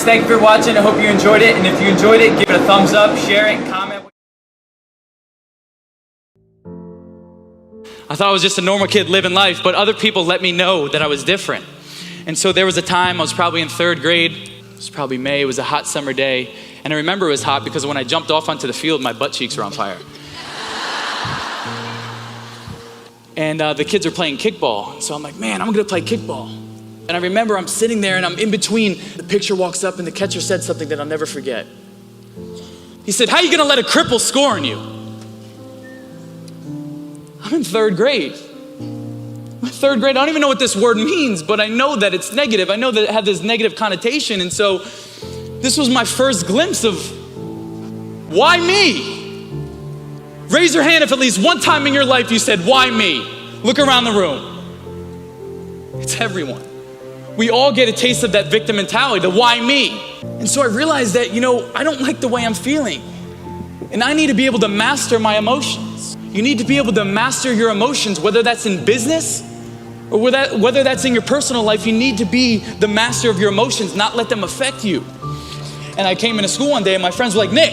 thank you for watching. I hope you enjoyed it. And if you enjoyed it, give it a thumbs up, share it, comment. I thought I was just a normal kid living life, but other people let me know that I was different. And so there was a time, I was probably in 3rd grade, it was probably May, it was a hot summer day, and I remember it was hot because when I jumped off onto the field, my butt cheeks were on fire. And the kids were playing kickball, so I'm like, man, I'm gonna play kickball. And I remember I'm sitting there and I'm in between, the pitcher walks up and the catcher said something that I'll never forget. He said, how are you gonna let a cripple score on you? I'm in 3rd grade. My 3rd grade, I don't even know what this word means, but I know that it's negative. I know that it had this negative connotation. And so this was my first glimpse of why me? Raise your hand if at least one time in your life you said, why me? Look around the room. It's everyone. We all get a taste of that victim mentality, the why me? And so I realized that, I don't like the way I'm feeling. And I need to be able to master my emotions. You need to be able to master your emotions, whether that's in business or whether that's in your personal life. You need to be the master of your emotions, not let them affect you. And I came into school one day and my friends were like, Nick,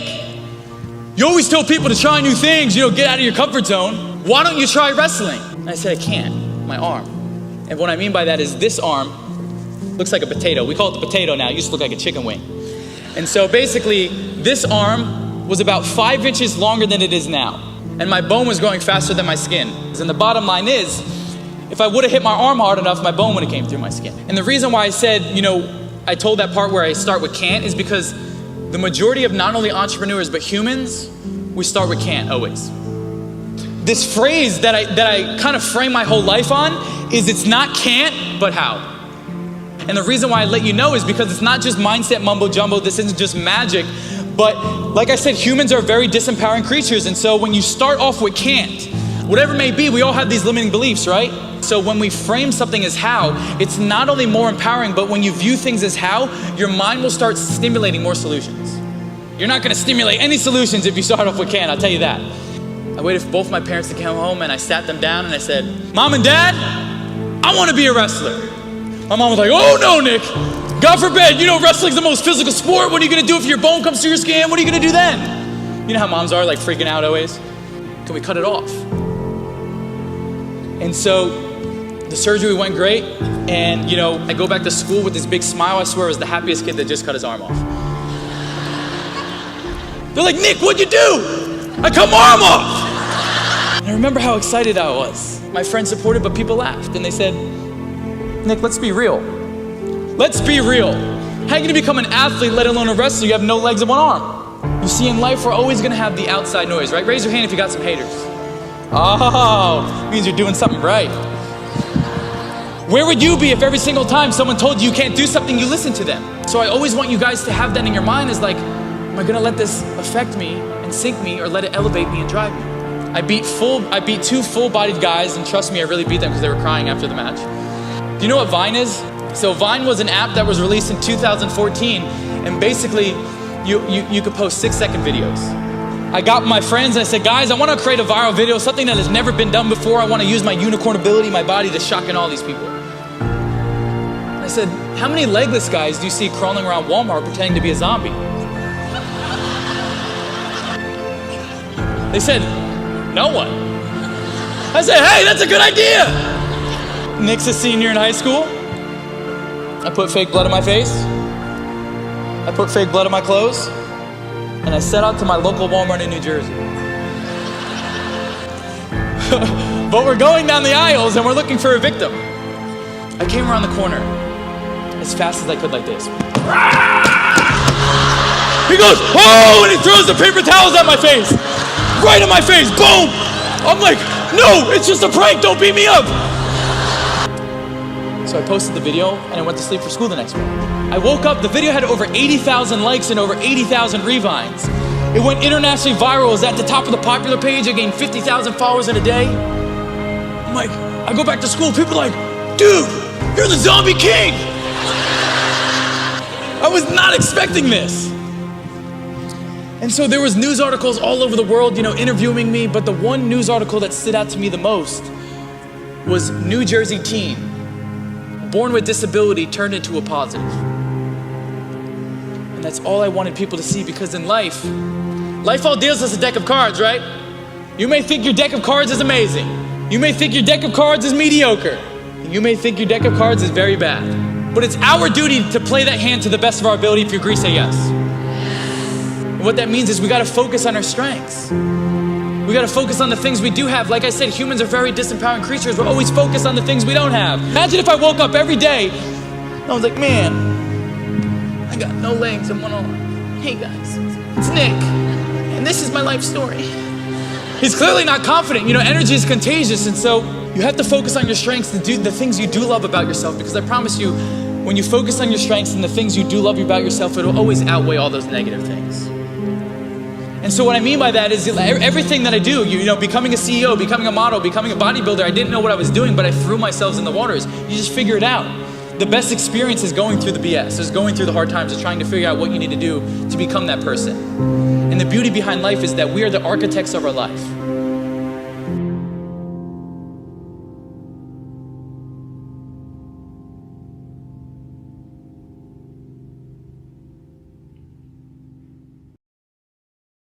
you always tell people to try new things, get out of your comfort zone. Why don't you try wrestling? And I said, I can't, my arm. And what I mean by that is this arm looks like a potato. We call it the potato now. It used to look like a chicken wing. And so basically, this arm was about 5 inches longer than it is now. And my bone was growing faster than my skin. And the bottom line is, if I would have hit my arm hard enough, my bone would have came through my skin. And the reason why I said, I told that part where I start with can't is because the majority of not only entrepreneurs, but humans, we start with can't always. This phrase that I kind of frame my whole life on is it's not can't, but how. And the reason why I let you know is because it's not just mindset mumbo jumbo. This isn't just magic. But like I said, humans are very disempowering creatures. And so when you start off with can't, whatever it may be, we all have these limiting beliefs, right? So when we frame something as how, it's not only more empowering, but when you view things as how, your mind will start stimulating more solutions. You're not gonna stimulate any solutions if you start off with can't, I'll tell you that. I waited for both my parents to come home and I sat them down and I said, Mom and Dad, I wanna be a wrestler. My mom was like, oh no, Nick. God forbid, wrestling's the most physical sport. What are you gonna do if your bone comes through your skin? What are you gonna do then? You know how moms are, like freaking out always? Can we cut it off? And so the surgery went great. And I go back to school with this big smile. I swear I was the happiest kid that just cut his arm off. They're like, Nick, what'd you do? I cut my arm off. And I remember how excited I was. My friends supported, but people laughed. And they said, Nick, let's be real. Let's be real. How are you gonna become an athlete, let alone a wrestler? You have no legs and one arm. You see, in life, we're always gonna have the outside noise, right? Raise your hand if you got some haters. Oh, means you're doing something right. Where would you be if every single time someone told you you can't do something, you listen to them? So I always want you guys to have that in your mind is like, am I gonna let this affect me and sink me or let it elevate me and drive me? I beat 2 full-bodied guys, and trust me, I really beat them because they were crying after the match. Do you know what Vine is? So Vine was an app that was released in 2014, and basically you could post 6-second videos. I got my friends and I said, guys, I want to create a viral video, something that has never been done before. I want to use my unicorn ability, my body to shock in all these people. And I said, how many legless guys do you see crawling around Walmart pretending to be a zombie? They said, no one. I said, hey, that's a good idea. Nick's a senior in high school. I put fake blood on my face. I put fake blood on my clothes. And I set out to my local Walmart in New Jersey. But we're going down the aisles and we're looking for a victim. I came around the corner as fast as I could like this. He goes, oh, and he throws the paper towels at my face. Right in my face, boom. I'm like, no, it's just a prank, don't beat me up. So I posted the video and I went to sleep for school the next morning. I woke up, the video had over 80,000 likes and over 80,000 revines. It went internationally viral. It was at the top of the popular page. I gained 50,000 followers in a day. I'm like, I go back to school, people are like, dude, you're the zombie king. I was not expecting this. And so there was news articles all over the world, interviewing me, but the one news article that stood out to me the most was New Jersey teen, born with disability turned into a positive. That's all I wanted people to see, because in life all deals us a deck of cards, right? You may think your deck of cards is amazing. You may think your deck of cards is mediocre. You may think your deck of cards is very bad. But it's our duty to play that hand to the best of our ability. If you agree, say yes. And what that means is we gotta focus on our strengths. We gotta focus on the things we do have. Like I said, humans are very disempowering creatures. We're always focused on the things we don't have. Imagine if I woke up every day and I was like, man, I got no legs and one arm. Hey guys, it's Nick, and this is my life story. He's clearly not confident. You know, energy is contagious, and so you have to focus on your strengths and do the things you do love about yourself, because I promise you, when you focus on your strengths and the things you do love about yourself, it'll always outweigh all those negative things. And so what I mean by that is everything that I do, you know, becoming a CEO, becoming a model, becoming a bodybuilder, I didn't know what I was doing, but I threw myself in the waters. You just figure it out. The best experience is going through the BS, is going through the hard times, is trying to figure out what you need to do to become that person. And the beauty behind life is that we are the architects of our life.